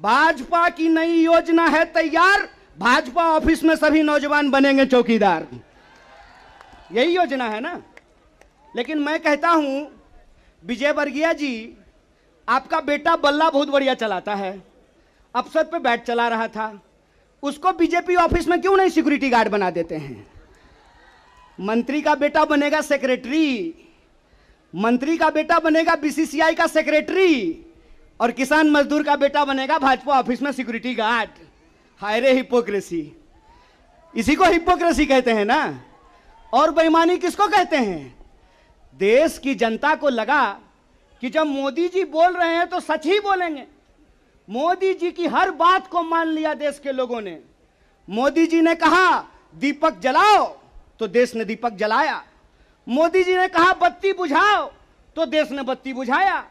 भाजपा की नई योजना है तैयार, भाजपा ऑफिस में सभी नौजवान बनेंगे चौकीदार। यही योजना है ना। लेकिन मैं कहता हूं विजयवर्गीय जी, आपका बेटा बल्ला बहुत बढ़िया चलाता है, अफसर पे बैठ चला रहा था, उसको बीजेपी ऑफिस में क्यों नहीं सिक्योरिटी गार्ड बना देते हैं? मंत्री का बेटा बनेगा सेक्रेटरी, मंत्री का बेटा बनेगा बीसीसीआई का सेक्रेटरी, और किसान मजदूर का बेटा बनेगा भाजपा ऑफिस में सिक्योरिटी गार्ड। हाय रे हिपोक्रेसी, इसी को हिपोक्रेसी कहते हैं ना। और बेईमानी किसको कहते हैं? देश की जनता को लगा कि जब मोदी जी बोल रहे हैं तो सच ही बोलेंगे। मोदी जी की हर बात को मान लिया देश के लोगों ने। मोदी जी ने कहा दीपक जलाओ तो देश ने दीपक जलाया। मोदी जी ने कहा बत्ती बुझाओ तो देश ने बत्ती बुझाया।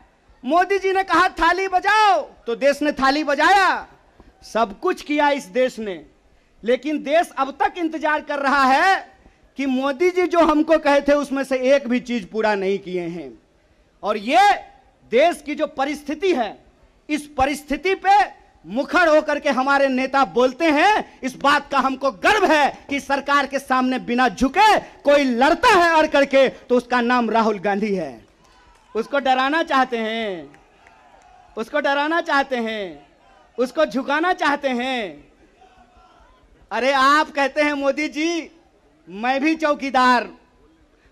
मोदी जी ने कहा थाली बजाओ तो देश ने थाली बजाया। सब कुछ किया इस देश ने, लेकिन देश अब तक इंतजार कर रहा है कि मोदी जी जो हमको कहे थे उसमें से एक भी चीज पूरा नहीं किए हैं। और ये देश की जो परिस्थिति है, इस परिस्थिति पे मुखर होकर के हमारे नेता बोलते हैं। इस बात का हमको गर्व है कि सरकार के सामने बिना झुके कोई लड़ता है अड़ करके तो उसका नाम राहुल गांधी है। उसको डराना चाहते हैं, उसको डराना चाहते हैं, उसको झुकाना चाहते हैं। अरे आप कहते हैं मोदी जी मैं भी चौकीदार,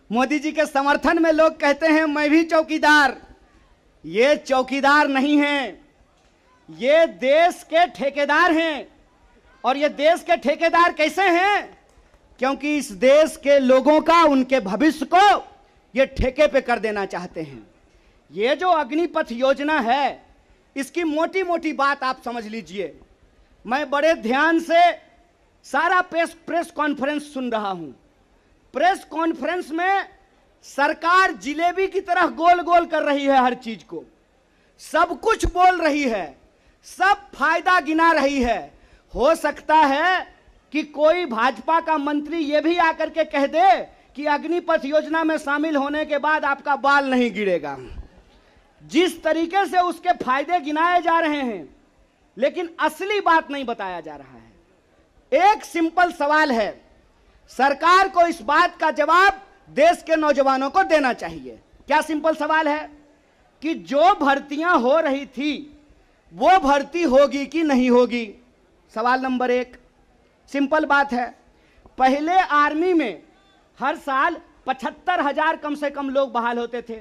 मोदी जी के समर्थन में लोग कहते हैं मैं भी चौकीदार। ये चौकीदार नहीं हैं, ये देश के ठेकेदार हैं। और ये देश के ठेकेदार कैसे हैं? क्योंकि इस देश के लोगों का, उनके भविष्य को ये ठेके पे कर देना चाहते हैं। ये जो अग्निपथ योजना है, इसकी मोटी मोटी बात आप समझ लीजिए। मैं बड़े ध्यान से सारा प्रेस कॉन्फ्रेंस सुन रहा हूं। प्रेस कॉन्फ्रेंस में सरकार जिलेबी की तरह गोल गोल कर रही है, हर चीज को सब कुछ बोल रही है, सब फायदा गिना रही है। हो सकता है कि कोई भाजपा का मंत्री यह भी आकर के कह दे कि अग्निपथ योजना में शामिल होने के बाद आपका बाल नहीं गिरेगा। जिस तरीके से उसके फायदे गिनाए जा रहे हैं, लेकिन असली बात नहीं बताया जा रहा है। एक सिंपल सवाल है, सरकार को इस बात का जवाब देश के नौजवानों को देना चाहिए। क्या सिंपल सवाल है कि जो भर्तियां हो रही थी वो भर्ती होगी कि नहीं होगी? सवाल नंबर एक। सिंपल बात है, पहले आर्मी में हर साल 75,000 कम से कम लोग बहाल होते थे।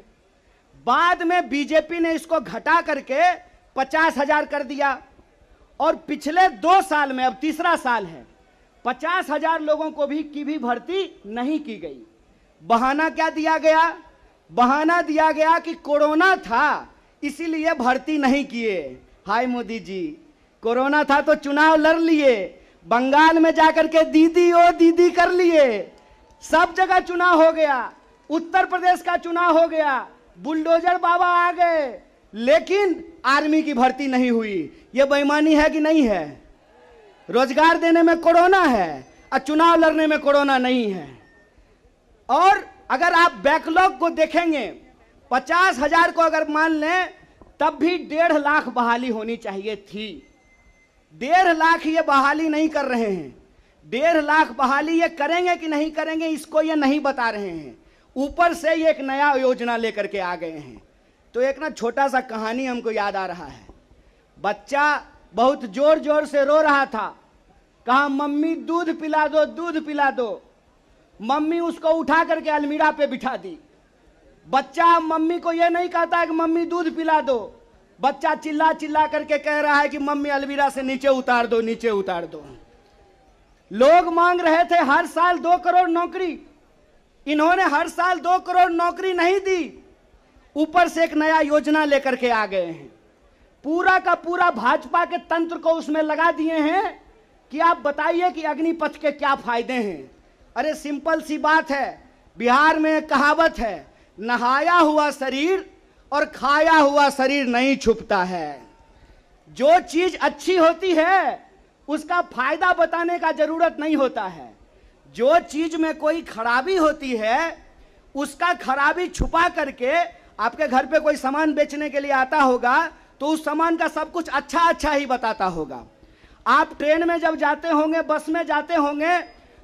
बाद में बीजेपी ने इसको घटा करके 50,000 कर दिया, और पिछले 2 साल में, अब तीसरा साल है, 50,000 लोगों को भी भर्ती नहीं की गई। बहाना क्या दिया गया? बहाना दिया गया कि कोरोना था इसीलिए भर्ती नहीं किए। हाय मोदी जी, कोरोना था तो चुनाव लड़ लिए, बंगाल में जाकर के दीदी ओ दीदी कर लिए, सब जगह चुनाव हो गया, उत्तर प्रदेश का चुनाव हो गया, बुलडोजर बाबा आ गए, लेकिन आर्मी की भर्ती नहीं हुई। यह बेईमानी है कि नहीं है? रोजगार देने में कोरोना है और चुनाव लड़ने में कोरोना नहीं है। और अगर आप बैकलॉग को देखेंगे, 50,000 को अगर मान लें, तब भी 1.5 लाख बहाली होनी चाहिए थी। 1.5 लाख ये बहाली नहीं कर रहे हैं। 1.5 लाख बहाली ये करेंगे कि नहीं करेंगे इसको ये नहीं बता रहे हैं। ऊपर से ये एक नया योजना लेकर के आ गए हैं। तो एक ना छोटा सा कहानी हमको याद आ रहा है। बच्चा बहुत जोर जोर से रो रहा था, कहा मम्मी दूध पिला दो, दूध पिला दो। मम्मी उसको उठा करके अलमीरा पे बिठा दी। बच्चा मम्मी को यह नहीं कहता है कि मम्मी दूध पिला दो, बच्चा चिल्ला चिल्ला करके कह रहा है कि मम्मी अलमीरा से नीचे उतार दो, नीचे उतार दो। लोग मांग रहे थे हर साल 2 करोड़ नौकरी, इन्होंने हर साल 2 करोड़ नौकरी नहीं दी, ऊपर से एक नया योजना लेकर के आ गए हैं। पूरा का पूरा भाजपा के तंत्र को उसमें लगा दिए हैं कि आप बताइए कि अग्निपथ के क्या फायदे हैं। अरे सिंपल सी बात है, बिहार में एक कहावत है, नहाया हुआ शरीर और खाया हुआ शरीर नहीं छुपता है। जो चीज अच्छी होती है उसका फायदा बताने का जरूरत नहीं होता है। जो चीज में कोई खराबी होती है उसका खराबी छुपा करके, आपके घर पे कोई सामान बेचने के लिए आता होगा तो उस सामान का सब कुछ अच्छा अच्छा ही बताता होगा। आप ट्रेन में जब जाते होंगे, बस में जाते होंगे,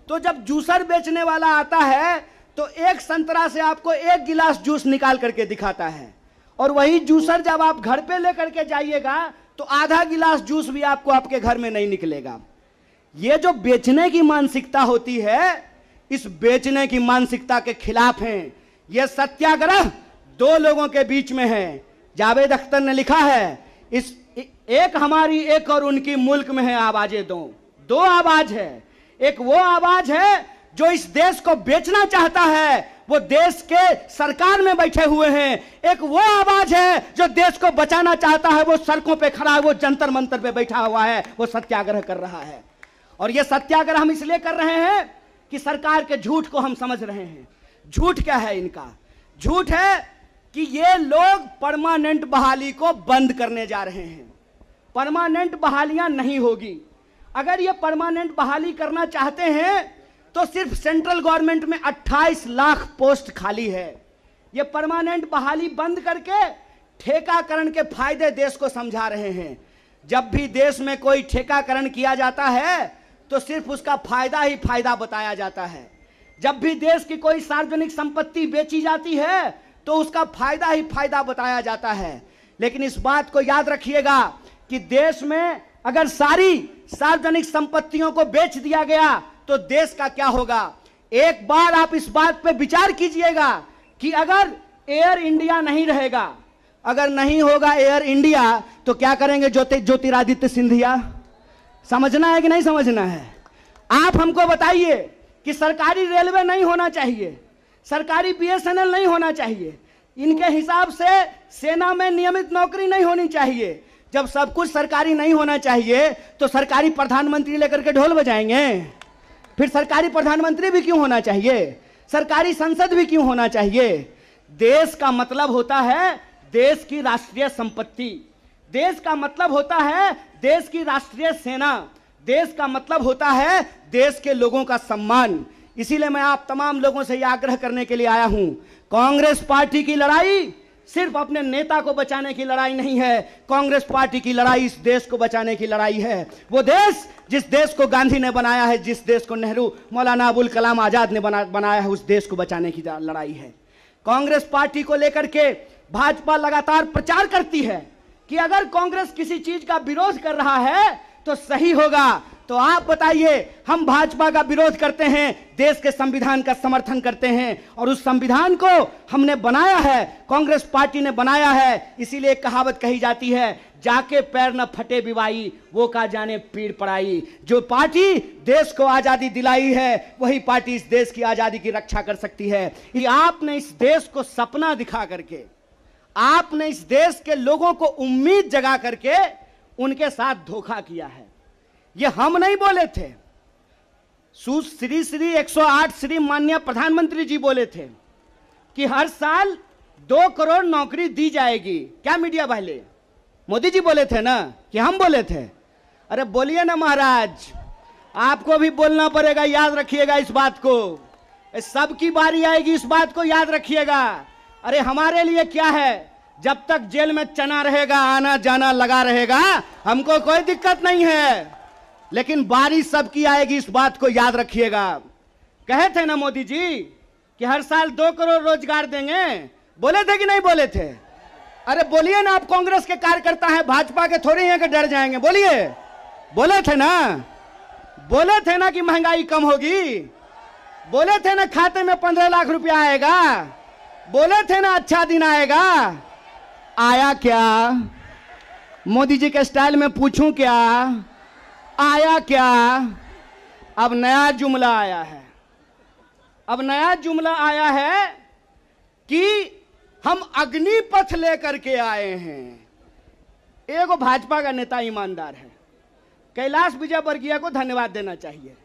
तो जब जूसर बेचने वाला आता है तो एक संतरा से आपको एक गिलास जूस निकाल करके दिखाता है, और वही जूसर जब आप घर पे लेकर के जाइएगा तो आधा गिलास जूस भी आपको आपके घर में नहीं निकलेगा। ये जो बेचने की मानसिकता होती है, इस बेचने की मानसिकता के खिलाफ हैं। यह सत्याग्रह दो लोगों के बीच में है। जावेद अख्तर ने लिखा है, इस एक हमारी एक और उनकी मुल्क में है आवाजें दो आवाज है। एक वो आवाज है जो इस देश को बेचना चाहता है, वो देश के सरकार में बैठे हुए हैं। एक वो आवाज है जो देश को बचाना चाहता है, वो सड़कों पे खड़ा है, वो जंतर मंतर पे बैठा हुआ है, वो सत्याग्रह कर रहा है। और ये सत्याग्रह हम इसलिए कर रहे हैं कि सरकार के झूठ को हम समझ रहे हैं। झूठ क्या है इनका? झूठ है कि ये लोग परमानेंट बहाली को बंद करने जा रहे हैं। परमानेंट बहालियां नहीं होगी। अगर ये परमानेंट बहाली करना चाहते हैं तो सिर्फ सेंट्रल गवर्नमेंट में 28 लाख पोस्ट खाली है। ये परमानेंट बहाली बंद करके ठेकाकरण के फायदे देश को समझा रहे हैं। जब भी देश में कोई ठेकाकरण किया जाता है तो सिर्फ उसका फायदा ही फायदा बताया जाता है। जब भी देश की कोई सार्वजनिक संपत्ति बेची जाती है तो उसका फायदा ही फायदा बताया जाता है। लेकिन इस बात को याद रखिएगा कि देश में अगर सारी सार्वजनिक संपत्तियों को बेच दिया गया तो देश का क्या होगा? एक बार आप इस बात पे विचार कीजिएगा कि अगर एयर इंडिया नहीं रहेगा, अगर नहीं होगा एयर इंडिया, तो क्या करेंगे ज्योतिरादित्य सिंधिया? समझना है कि नहीं समझना है? आप हमको बताइए कि सरकारी रेलवे नहीं होना चाहिए, सरकारी बीएसएनएल नहीं होना चाहिए, इनके हिसाब से सेना में नियमित नौकरी नहीं होनी चाहिए। जब सब कुछ सरकारी नहीं होना चाहिए तो सरकारी प्रधानमंत्री लेकर के ढोल बजाएंगे? फिर सरकारी प्रधानमंत्री भी क्यों होना चाहिए? सरकारी संसद भी क्यों होना चाहिए? देश का मतलब होता है देश की राष्ट्रीय संपत्ति, देश का मतलब होता है देश की राष्ट्रीय सेना, देश का मतलब होता है देश के लोगों का सम्मान। इसीलिए मैं आप तमाम लोगों से यह आग्रह करने के लिए आया हूं, कांग्रेस पार्टी की लड़ाई सिर्फ अपने नेता को बचाने की लड़ाई नहीं है। कांग्रेस पार्टी की लड़ाई इस देश को बचाने की लड़ाई है। वो देश जिस देश को गांधी ने बनाया है, जिस देश को नेहरू, मौलाना अबुल कलाम आजाद ने बनाया है, उस देश को बचाने की लड़ाई है। कांग्रेस पार्टी को लेकर के भाजपा लगातार प्रचार करती है कि अगर कांग्रेस किसी चीज का विरोध कर रहा है तो सही होगा। तो आप बताइए, हम भाजपा का विरोध करते हैं, देश के संविधान का समर्थन करते हैं, और उस संविधान को हमने बनाया है, कांग्रेस पार्टी ने बनाया है। इसीलिए कहावत कही जाती है, जाके पैर न फटे बिवाई, वो का जाने पीड़ पड़ाई। जो पार्टी देश को आजादी दिलाई है, वही पार्टी इस देश की आजादी की रक्षा कर सकती है। ये आपने इस देश को सपना दिखा करके, आपने इस देश के लोगों को उम्मीद जगा करके उनके साथ धोखा किया है। ये हम नहीं बोले थे, श्री 108 श्री माननीय प्रधानमंत्री जी बोले थे कि हर साल 2 करोड़ नौकरी दी जाएगी। क्या मीडिया वाले? मोदी जी बोले थे ना कि हम बोले थे? अरे बोलिए ना महाराज, आपको भी बोलना पड़ेगा, याद रखिएगा इस बात को। सबकी बारी आएगी, इस बात को याद रखिएगा। अरे हमारे लिए क्या है, जब तक जेल में चना रहेगा, आना जाना लगा रहेगा, हमको कोई दिक्कत नहीं है। लेकिन बारी सबकी आएगी, इस बात को याद रखिएगा। कहे थे ना मोदी जी कि हर साल 2 करोड़ रोजगार देंगे, बोले थे कि नहीं बोले थे? अरे बोलिए ना, आप कांग्रेस के कार्यकर्ता हैं, भाजपा के थोड़ी हैं कि डर जाएंगे? बोलिए, बोले थे ना? बोले थे ना कि महंगाई कम होगी? बोले थे ना खाते में 15 लाख रुपया आएगा? बोले थे ना अच्छा दिन आएगा? आया क्या? मोदी जी के स्टाइल में पूछूं क्या, आया क्या? अब नया जुमला आया है। अब नया जुमला आया है कि हम अग्निपथ लेकर के आए हैं। एगो भाजपा का नेता ईमानदार है, कैलाश विजयवर्गीय को धन्यवाद देना चाहिए।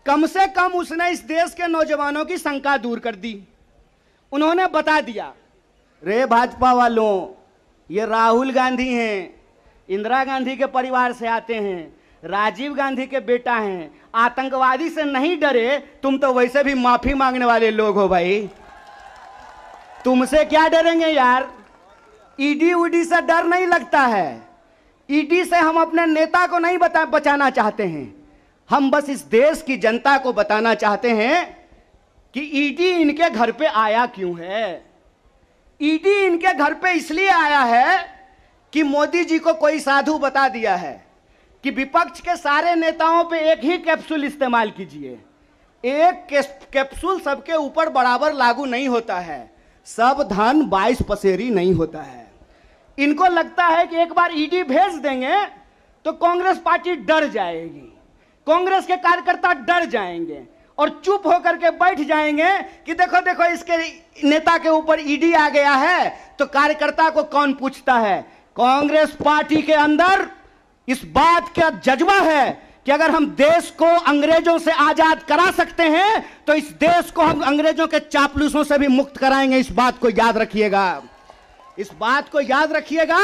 कम से कम उसने इस देश के नौजवानों की शंका दूर कर दी। उन्होंने बता दिया, रे भाजपा वालों, ये राहुल गांधी हैं, इंदिरा गांधी के परिवार से आते हैं, राजीव गांधी के बेटा हैं, आतंकवादी से नहीं डरे, तुम तो वैसे भी माफी मांगने वाले लोग हो भाई, तुमसे क्या डरेंगे यार? ईडी उडी से डर नहीं लगता है। ईडी से हम अपने नेता को नहीं बचाना चाहते हैं। हम बस इस देश की जनता को बताना चाहते हैं कि ईडी इनके घर पे आया क्यों है। ईडी इनके घर पे इसलिए आया है कि मोदी जी को कोई साधु बता दिया है कि विपक्ष के सारे नेताओं पे एक ही कैप्सूल इस्तेमाल कीजिए। एक कैप्सूल सबके ऊपर बराबर लागू नहीं होता है। सब धान 22 पसेरी नहीं होता है। इनको लगता है कि एक बार ईडी भेज देंगे तो कांग्रेस पार्टी डर जाएगी, कांग्रेस के कार्यकर्ता डर जाएंगे और चुप होकर के बैठ जाएंगे कि देखो देखो इसके नेता के ऊपर ईडी आ गया है तो कार्यकर्ता को कौन पूछता है। कांग्रेस पार्टी के अंदर इस बात का जज्बा है कि अगर हम देश को अंग्रेजों से आजाद करा सकते हैं तो इस देश को हम अंग्रेजों के चापलूसों से भी मुक्त कराएंगे। इस बात को याद रखिएगा। इस बात को याद रखिएगा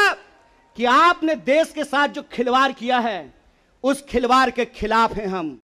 कि आपने देश के साथ जो खिलवाड़ किया है उस खिलवाड़ के खिलाफ हैं हम।